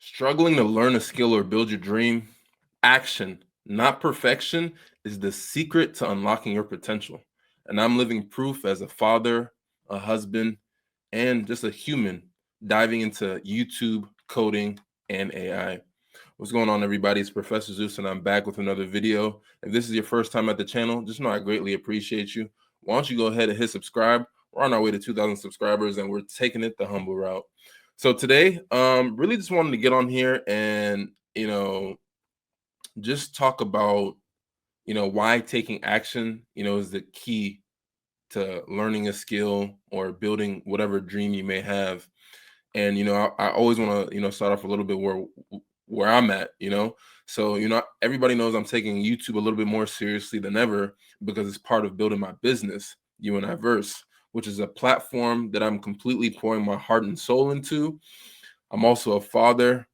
Struggling to learn a skill or build your dream? Action, not perfection, is the secret to unlocking your potential. And I'm living proof as a father, a husband, and just a human diving into YouTube, coding, and AI. What's going on, everybody? It's Professor Zeus, and I'm back with another video. If this is your first time at the channel, just know I greatly appreciate you. Why don't you go ahead and hit subscribe? We're on our way to 2,000 subscribers, and we're taking it the humble route. So today, really just wanted to get on here and, just talk about, why taking action, is the key to learning a skill or building whatever dream you may have. And I always want to start off a little bit where I'm at. So everybody knows I'm taking YouTube a little bit more seriously than ever because it's part of building my business, You and I Verse, which is a platform that I'm completely pouring my heart and soul into. I'm also a father.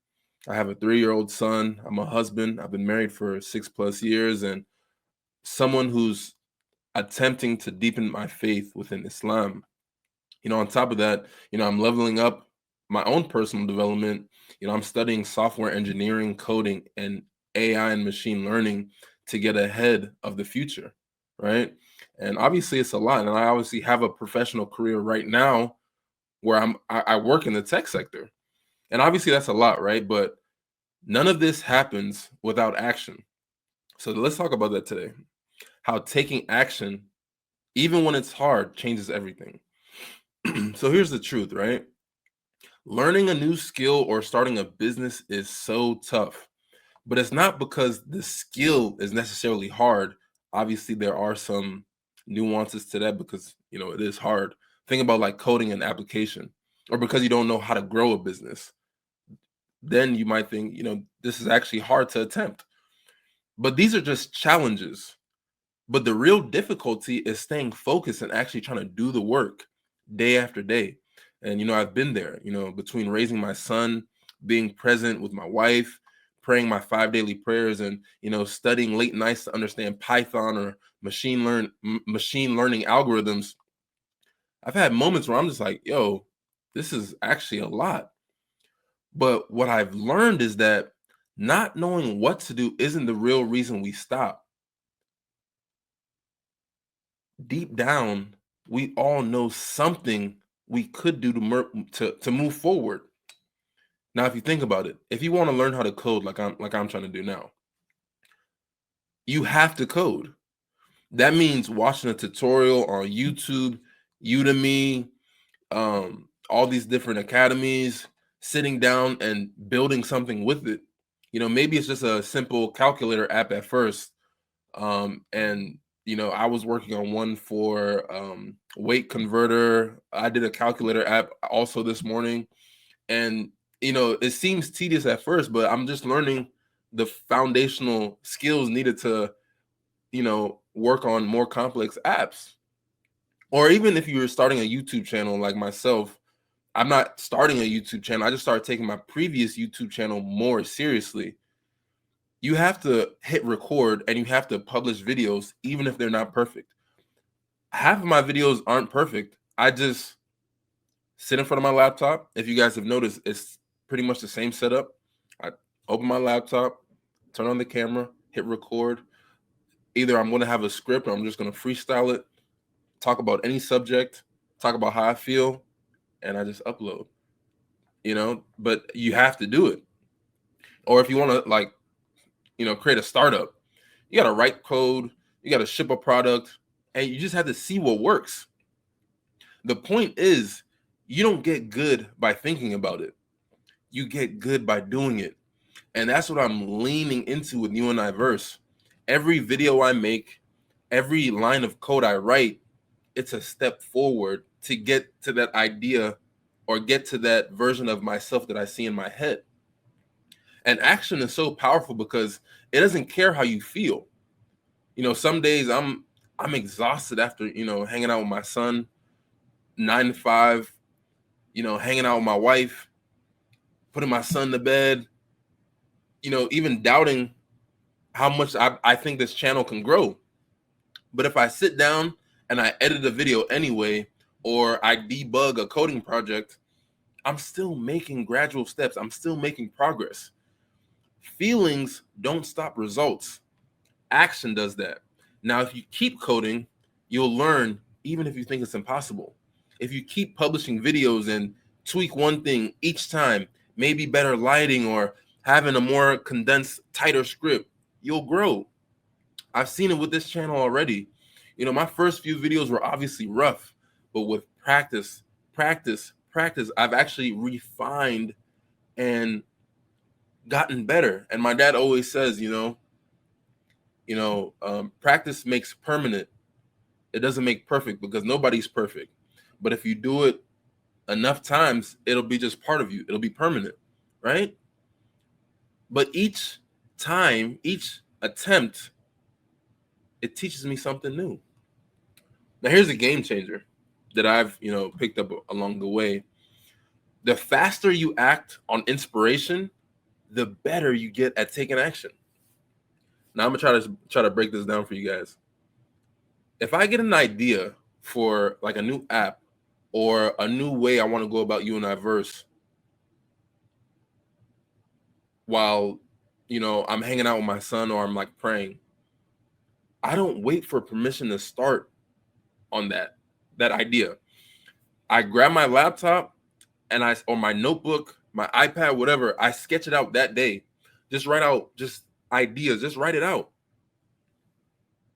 I have a 3-year-old son. I'm a husband. I've been married for 6+ years, and someone who's attempting to deepen my faith within Islam. On top of that, I'm leveling up my own personal development. I'm studying software engineering, coding, and AI and machine learning to get ahead of the future, right? And obviously it's a lot. And I obviously have a professional career right now where I work in the tech sector. And obviously that's a lot, right? But none of this happens without action. So let's talk about that today. How taking action, even when it's hard, changes everything. So here's the truth, right? Learning a new skill or starting a business is so tough, but it's not because the skill is necessarily hard. Obviously, there are some nuances to that because, it is hard. Think about like coding an application, or because you don't know how to grow a business. Then you might think, this is actually hard to attempt. But these are just challenges. But the real difficulty is staying focused and actually trying to do the work day after day. And, I've been there, between raising my son, being present with my wife, praying my 5 daily prayers, and, studying late nights to understand Python or machine learning algorithms. I've had moments where I'm just like, yo, this is actually a lot. But what I've learned is that not knowing what to do isn't the real reason we stop. Deep down, we all know something we could do to move forward. Now, if you think about it, if you want to learn how to code like I'm trying to do now, you have to code. That means watching a tutorial on YouTube, Udemy, all these different academies, sitting down and building something with it. Maybe it's just a simple calculator app at first, and I was working on one for weight converter. I did a calculator app also this morning, and it seems tedious at first, but I'm just learning the foundational skills needed to work on more complex apps. Or even if you're starting a YouTube channel like myself, I'm not starting a YouTube channel. I just started taking my previous YouTube channel more seriously. You have to hit record and you have to publish videos, even if they're not perfect. Half of my videos aren't perfect. I just sit in front of my laptop. If you guys have noticed, it's pretty much the same setup. I open my laptop, turn on the camera, hit record. Either I'm going to have a script or I'm just going to freestyle it, talk about any subject, talk about how I feel, and I just upload. But you have to do it. Or if you want to create a startup, you got to write code, you got to ship a product, and you just have to see what works. The point is, you don't get good by thinking about it. You get good by doing it. And that's what I'm leaning into with You and I Verse. Every video I make, every line of code I write, it's a step forward to get to that idea or get to that version of myself that I see in my head. And action is so powerful because it doesn't care how you feel. Some days I'm exhausted after, hanging out with my son, 9 to 5, hanging out with my wife, putting my son to bed, even doubting how much I think this channel can grow. But if I sit down and I edit a video anyway, or I debug a coding project, I'm still making gradual steps. I'm still making progress. Feelings don't stop results. Action does that. Now, if you keep coding, you'll learn even if you think it's impossible. If you keep publishing videos and tweak one thing each time, maybe better lighting or having a more condensed, tighter script, you'll grow. I've seen it with this channel already. My first few videos were obviously rough, but with practice, I've actually refined and gotten better. And my dad always says, practice makes permanent. It doesn't make perfect because nobody's perfect. But if you do it enough times, it'll be just part of you. It'll be permanent, right? But each time, each attempt, it teaches me something new. Now, here's a game changer that I've, picked up along the way. The faster you act on inspiration, the better you get at taking action. Now, I'm gonna try to break this down for you guys. If I get an idea for like a new app or a new way I want to go about you and I verse while I'm hanging out with my son or I'm like praying, I don't wait for permission to start on that idea. I grab my laptop and or my notebook, my iPad, whatever, I sketch it out that day. Just write out just ideas, just write it out.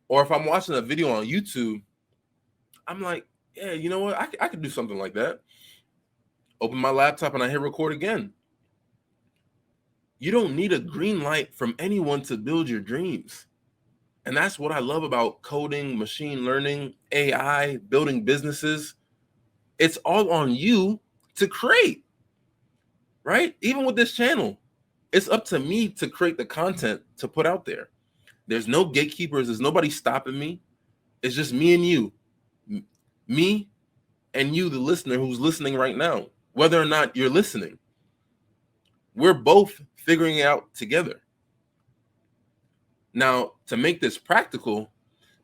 Or if I'm watching a video on YouTube, I'm like, yeah, you know what? I could do something like that. Open my laptop and I hit record again. You don't need a green light from anyone to build your dreams. And that's what I love about coding, machine learning, AI, building businesses. It's all on you to create, right? Even with this channel, it's up to me to create the content to put out there. There's no gatekeepers. There's nobody stopping me. It's just me and you. Me and you, the listener who's listening right now, whether or not you're listening. We're both figuring it out together. Now, to make this practical,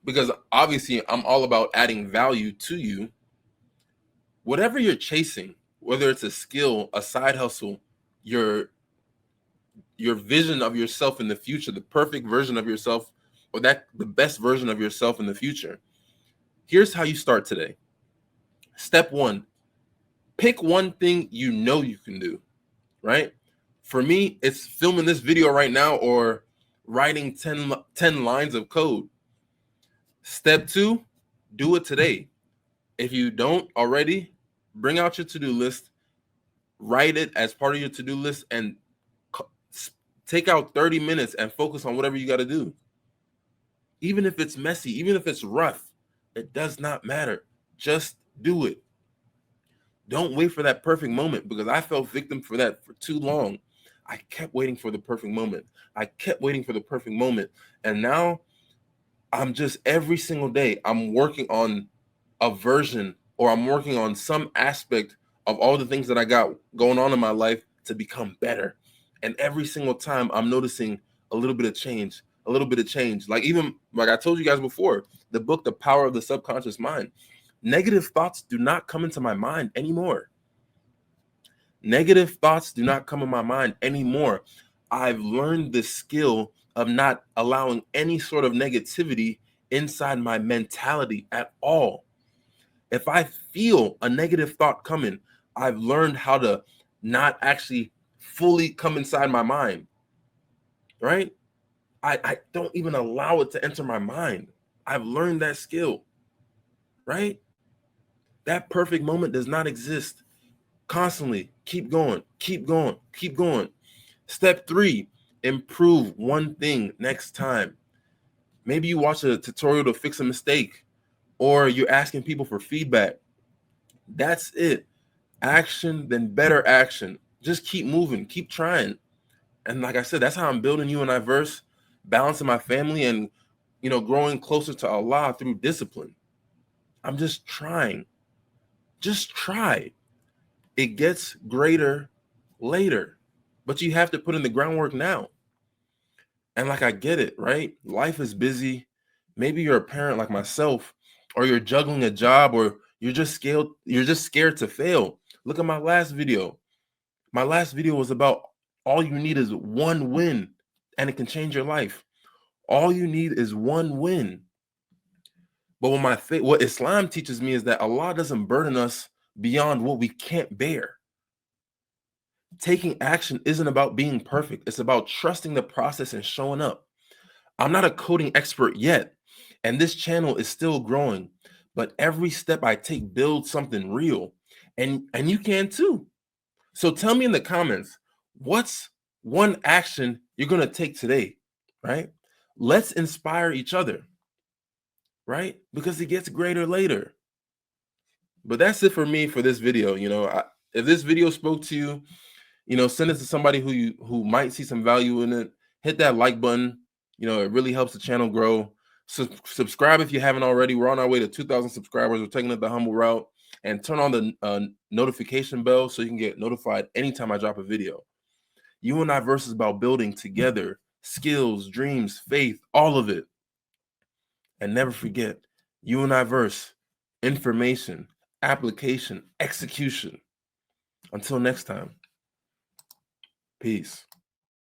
because obviously I'm all about adding value to you, whatever you're chasing, whether it's a skill, a side hustle, your vision of yourself in the future, the perfect version of yourself, or the best version of yourself in the future, here's how you start today. Step 1, pick one thing you know you can do, right? For me, it's filming this video right now or writing 10 lines of code. Step 2, do it today. If you don't already, bring out your to-do list, write it as part of your to-do list, and take out 30 minutes and focus on whatever you got to do. Even if it's messy, even if it's rough, it does not matter. Just do it. Don't wait for that perfect moment, because I fell victim for that for too long. I kept waiting for the perfect moment. And now I'm just every single day, I'm working on a version, or I'm working on some aspect of all the things that I got going on in my life to become better. And every single time I'm noticing a little bit of change. Like I told you guys before, the book, The Power of the Subconscious Mind. Negative thoughts do not come into my mind anymore. I've learned the skill of not allowing any sort of negativity inside my mentality at all. If I feel a negative thought coming, I've learned how to not actually fully come inside my mind, right? I don't even allow it to enter my mind. I've learned that skill, right? That perfect moment does not exist. Constantly keep going. Step 3, improve one thing next time. Maybe you watch a tutorial to fix a mistake, or you're asking people for feedback. That's it. Action, then better action. Just keep moving, keep trying. And like I said, that's how I'm building you and I verse, balancing my family, and growing closer to Allah through discipline. I'm just trying. Just try. It gets greater later, but you have to put in the groundwork now. And like, I get it, right? Life is busy. Maybe you're a parent like myself, or you're juggling a job, or you're just scared to fail. Look at my last video. My last video was about all you need is one win and it can change your life. All you need is one win. But what Islam teaches me is that Allah doesn't burden us beyond what we can't bear. Taking action isn't about being perfect. It's about trusting the process and showing up. I'm not a coding expert yet, and this channel is still growing, but every step I take builds something real, and you can too. So tell me in the comments, what's one action you're going to take today, right? Let's inspire each other, right? Because it gets greater later. But that's it for me for this video. If this video spoke to you, send it to somebody who might see some value in it. Hit that like button. It really helps the channel grow. Subscribe if you haven't already. We're on our way to 2,000 subscribers. We're taking it the humble route. And turn on the notification bell so you can get notified anytime I drop a video. You and I verse is about building together, skills, dreams, faith, all of it. And never forget, you and I verse, information, application, execution. Until next time, peace.